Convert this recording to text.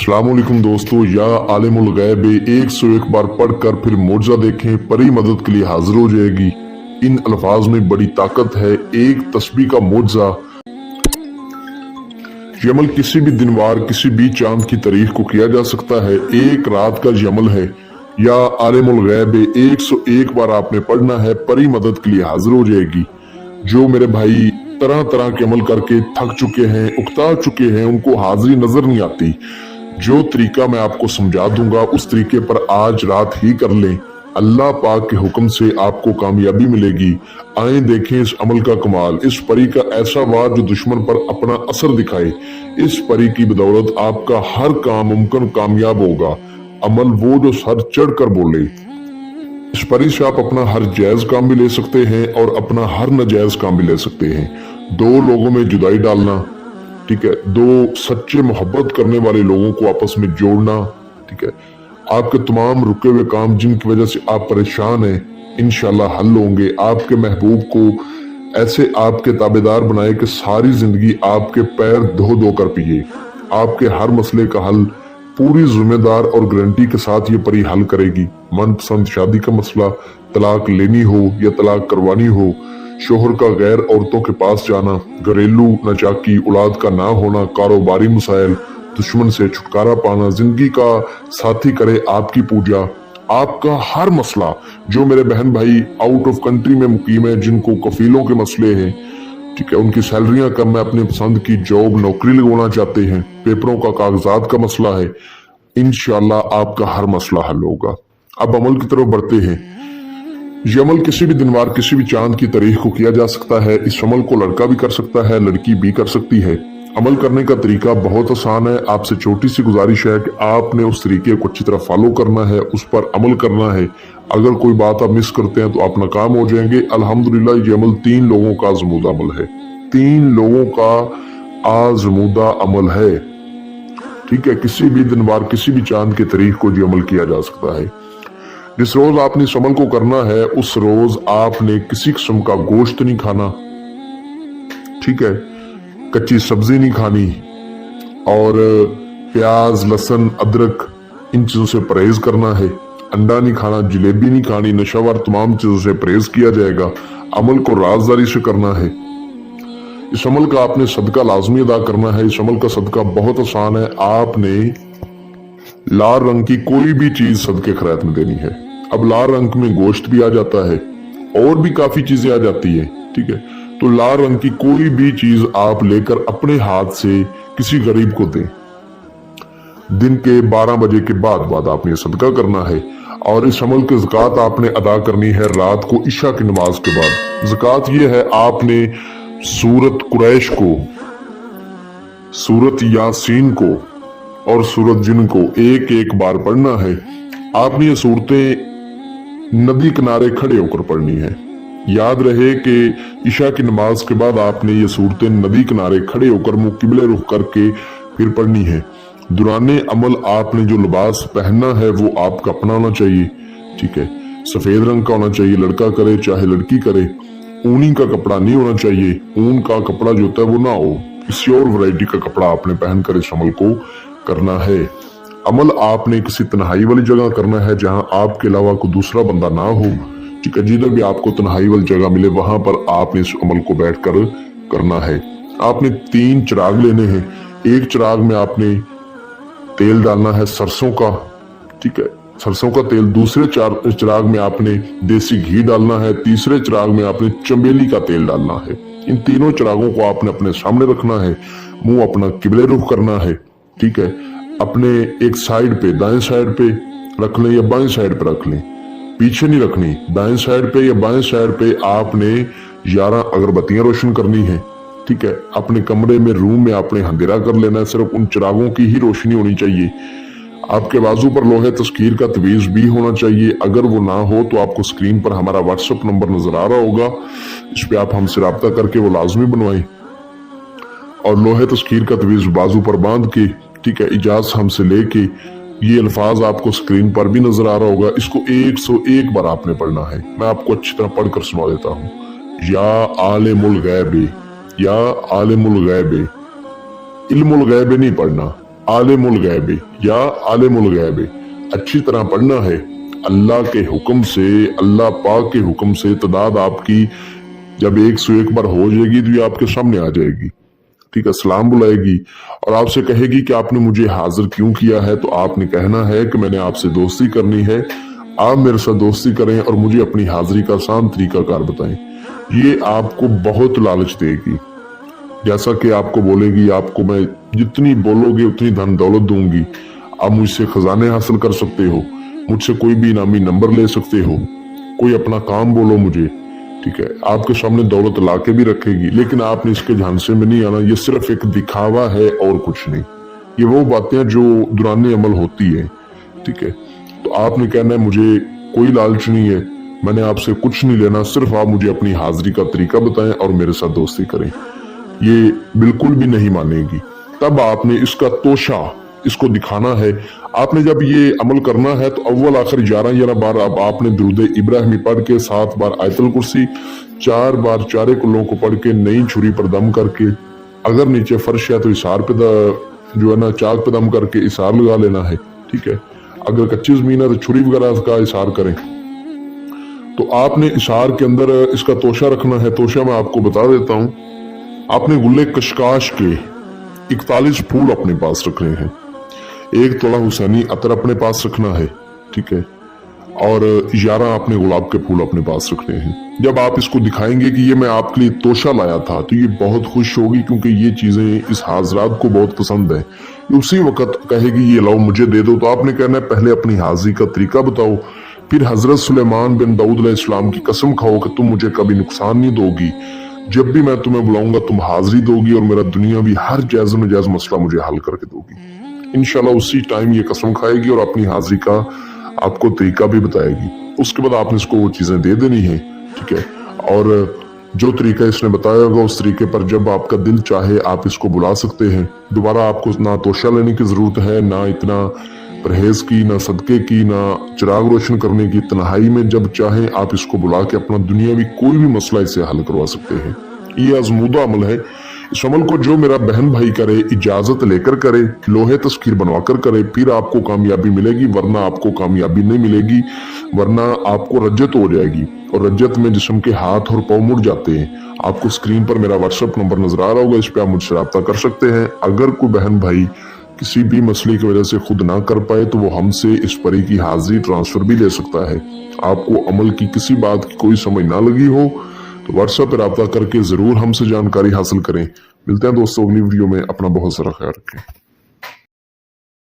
अस्सलामुअलैकुम दोस्तों, या आलिमुल गैब 101 बार पढ़कर फिर मुआजा देखें, परी मदद के लिए हाजिर हो जाएगी। इन अल्फाज में बड़ी ताकत है। एक तस्बीह का मुआजा। ये अमल किसी भी दिनवार किसी भी चांद की तारीख को किया जा सकता है। एक रात का ये अमल है। या आलिमुल गैब 101 बार आपने पढ़ना है, परी मदद के लिए हाजिर हो जाएगी। जो मेरे भाई तरह तरह के अमल करके थक चुके हैं, उकता चुके हैं, उनको हाजिरी नजर नहीं आती, जो तरीका मैं आपको समझा दूंगा उस तरीके पर आज रात ही कर लें। अल्लाह पाक के हुक्म से आपको कामयाबी मिलेगी। आए देखें इस अमल का कमाल, इस परी का ऐसा वार जो दुश्मन पर अपना असर दिखाए। इस परी की बदौलत आपका हर काम मुमकिन कामयाब होगा। अमल वो जो सर चढ़ कर बोले। इस परी से आप अपना हर जायज काम भी ले सकते हैं और अपना हर नाजायज काम भी ले सकते हैं। दो लोगों में जुदाई डालना, ठीक है, दो सच्चे मोहब्बत करने वाले लोगों को आपस में जोड़ना, ठीक है, आपके तमाम रुके हुए काम जिनकी वजह से आप परेशान हैं इंशाल्लाह हल होंगे। आपके महबूब को ऐसे आपके ताबेदार बनाए कि सारी जिंदगी आपके पैर धो धो कर पिए। आपके हर मसले का हल पूरी जिम्मेदार और गारंटी के साथ ये परी हल करेगी। मनपसंद शादी का मसला, तलाक लेनी हो या तलाक करवानी हो, शोहर का गैर औरतों के पास जाना, घरेलू नाचाकी, औलाद का ना होना, कारोबारी मसाइल, दुश्मन से छुटकारा पाना, जिंदगी का साथी करे आपकी पूजा, आपका हर मसला। जो मेरे बहन भाई आउट ऑफ कंट्री में मुकीम है, जिनको कफीलों के मसले हैं, ठीक है, उनकी सैलरियां कम है, अपने पसंद की जॉब नौकरी लगवाना चाहते हैं, पेपरों का कागजात का मसला है, इंशाल्लाह आपका हर मसला हल होगा। अब अमल की तरफ बढ़ते हैं। ये अमल किसी भी दिनवार किसी भी चांद की तारीख को किया जा सकता है। इस अमल को लड़का भी कर सकता है, लड़की भी कर सकती है। अमल करने का तरीका बहुत आसान है। आपसे छोटी सी गुजारिश है कि आपने उस तरीके को अच्छी तरह फॉलो करना है, उस पर अमल करना है। अगर कोई बात आप मिस करते हैं तो आप नाकाम हो जाएंगे। अल्हम्दुलिल्लाह ये अमल 3 लोगों का आज़मूदा अमल है। 3 लोगों का आज़मूदा अमल है, ठीक है। किसी भी दिनवार किसी भी चांद की तारीख को ये अमल किया जा सकता है। जिस रोज आपने इस अमल को करना है उस रोज आपने किसी किस्म का गोश्त नहीं खाना, ठीक है, कच्ची सब्जी नहीं खानी और प्याज लहसुन अदरक इन चीजों से परहेज करना है। अंडा नहीं खाना, जलेबी नहीं खानी, नशावर तमाम चीजों से परहेज किया जाएगा। अमल को राजदारी से करना है। इस अमल का आपने सदका लाजमी अदा करना है। इस अमल का सदका बहुत आसान है। आपने लाल रंग की कोई भी चीज सदके खैरात में देनी है। अब लाल रंग में गोश्त भी आ जाता है और भी काफी चीजें आ जाती है, ठीक है। तो लाल रंग की कोई भी चीज आप लेकर अपने हाथ से किसी गरीब को दें। दिन के 12 बजे के बाद आपने सदका करना है। और इस अमल की ज़कात आपने अदा करनी है रात को इशा की नमाज के बाद। ज़कात ये है, आपने सूरत कुरैश को, सूरत यासीन को और सूरत जिन को एक एक बार पढ़ना है। आपने ये सूरतें नदी किनारे खड़े होकर पढ़नी है। याद रहे कि इशा की नमाज के बाद आपने ये सूरतें नदी किनारे खड़े होकर मुंह किबले रुख करके फिर पढ़नी है। दुराने अमल आपने जो लिबास पहनना है वो आपका अपना होना चाहिए, ठीक है। सफेद रंग का होना चाहिए, लड़का करे चाहे लड़की करे। ऊनी का कपड़ा नहीं होना चाहिए। ऊन का कपड़ा जो होता है वो ना हो, किसी और वैरायटी का कपड़ा आपने पहनकर इस अमल को करना है। अमल आपने किसी तन्हाई वाली जगह करना है जहां आपके अलावा कोई दूसरा बंदा ना हो, ठीक है। जिधर भी आपको तन्हाई वाली जगह मिले वहां पर आपने इस अमल को बैठकर करना है। आपने 3 चिराग लेने हैं। एक चिराग में आपने तेल डालना है सरसों का, ठीक है, सरसों का तेल। दूसरे चिराग में आपने देसी घी डालना है। तीसरे चिराग में आपने चमेली का तेल डालना है। इन तीनों चिरागों को आपने अपने सामने रखना है। मुंह अपना किबले रुख करना है, ठीक है। अपने एक साइड पे, दाएं साइड पे रख लें या बाएं साइड पे रख लें, पीछे नहीं रखनी। दाएं साइड पे या बाएं साइड पे आपने 11 अगरबत्तियां रोशन करनी है, ठीक है। अपने कमरे में, रूम में आपने अंधेरा कर लेना है। सिर्फ उन चिरागों की ही रोशनी होनी चाहिए। आपके बाजू पर लोहे तस्कीर का तवीज भी होना चाहिए। अगर वो ना हो तो आपको स्क्रीन पर हमारा व्हाट्सएप नंबर नजर आ रहा होगा, इस पे आप हमसे राब्ता करके वो लाजमी बनवाएं और लोहे तस्कीर का तवीज बाजू पर बांध के, ठीक है, इजाजत हमसे लेके, ये अल्फाज आपको स्क्रीन पर भी नजर आ रहा होगा, इसको 101 बार आपने पढ़ना है। मैं आपको अच्छी तरह पढ़कर सुना देता हूँ। या आलिमुल गैब, या आलिमुल गैब, इल्मुल गैब नहीं पढ़ना, आलिमुल गैब या आलिमुल गैब अच्छी तरह पढ़ना है। अल्लाह के हुक्म से, अल्लाह पाक के हुक्म से तादाद आपकी जब 101 बार हो जाएगी तो ये आपके सामने आ जाएगी। ठीक है, सलाम बुलाएगी और आपसे कहेगी कि आपने मुझे हाजिर क्यों किया है। तो आपने कहना है कि मैंने आपसे दोस्ती करनी है, आप मेरे साथ दोस्ती करें और मुझे अपनी हाजिरी का आसान तरीकाकार बताएं। ये आपको बहुत लालच देगी, जैसा कि आपको बोलेगी आपको मैं जितनी बोलोगे उतनी धन दौलत दूंगी, आप मुझसे खजाने हासिल कर सकते हो, मुझसे कोई भी इनामी नंबर ले सकते हो, कोई अपना काम बोलो मुझे। ठीक है, आपके सामने दौलत लाके भी रखेगी, लेकिन आपने इसके झांसे में नहीं आना। ये सिर्फ एक दिखावा है और कुछ नहीं। ये वो बातें जो दुराने अमल होती है। ठीक है, तो आपने कहना है मुझे कोई लालच नहीं है, मैंने आपसे कुछ नहीं लेना, सिर्फ आप मुझे अपनी हाजिरी का तरीका बताएं और मेरे साथ दोस्ती करें। ये बिल्कुल भी नहीं मानेगी। तब आपने इसका तोशा इसको दिखाना है। आपने जब ये अमल करना है तो अव्वल आखिर 11 बार अब आपने दुरूद इब्राहिमी पढ़ के 7 बार आयतुल कुर्सी, 4 बार चारे कुल्लों को पढ़ के नई छुरी पर दम करके, अगर नीचे फर्श है तो इशार पे जो है ना चाक पे दम करके इशार लगा लेना है। ठीक है, अगर कच्ची जमीन है तो छुरी वगैरह का इशार करें। तो आपने इशार के अंदर इसका तोशा रखना है। तोशा मैं आपको बता देता हूं। आपने गुल्ले कशकाश के 41 फूल अपने पास रखने हैं, 1 तोला हुसैनी अतर अपने पास रखना है। ठीक है, और 11 आपने गुलाब के फूल अपने पास रखने हैं। जब आप इसको दिखाएंगे कि ये मैं आपके लिए तोशा लाया था तो ये बहुत खुश होगी, क्योंकि ये चीजें इस हाजरात को बहुत पसंद है। उसी वक्त कहेगी ये लाओ मुझे दे दो। तो आपने कहना है पहले अपनी हाजिरी का तरीका बताओ, फिर हजरत सुलेमान बिन दाऊद अलैहिस्सलाम की कसम खाओ कि तुम मुझे कभी नुकसान नहीं दोगी, जब भी मैं तुम्हें बुलाऊंगा तुम हाजिरी दोगी और मेरा दुनिया भी हर जायज नजायज मसला मुझे हल करके दोगी। इंशाल्लाह उसी टाइम ये कसम खाएगी और अपनी हाजिरी का आपको तरीका भी बताएगी। उसके बाद आपने इसको वो चीजें दे देनी है। ठीक है, और जो तरीका इसने बताया होगा उस तरीके पर जब आपका दिल चाहे आप इसको बुला सकते हैं। दोबारा आपको ना तोशा लेने की जरूरत है, ना इतना परहेज की, ना सदके की, ना चिराग रोशन करने की। तन्हाई में जब चाहे आप इसको बुला के अपना दुनियावी कोई भी मसला इससे हल करवा सकते हैं। ये आजमूदा अमल है। इस अमल को जो मेरा बहन भाई करे, इजाजत लेकर करे, लोहे तस्कीर बनवाकर करे, फिर आपको कामयाबी मिलेगी, वरना आपको कामयाबी नहीं मिलेगी, वरना आपको रज्जत हो जाएगी। और रज्जत में जिस्म के हाथ और पाँव मुड़ जाते हैं। आपको स्क्रीन पर मेरा व्हाट्सएप नंबर नजर आ रहा होगा, इस पर आप मुझसे रब्ता कर सकते हैं। अगर कोई बहन भाई किसी भी मसले की वजह से खुद ना कर पाए तो वो हमसे इस परी की हाजिरी ट्रांसफर भी ले सकता है। आपको अमल की किसी बात की कोई समझ ना लगी हो तो व्हाट्सएप पर रब्ता करके जरूर हमसे जानकारी हासिल करें। मिलते हैं दोस्तों अगली वीडियो में। अपना बहुत सारा ख्याल रखें।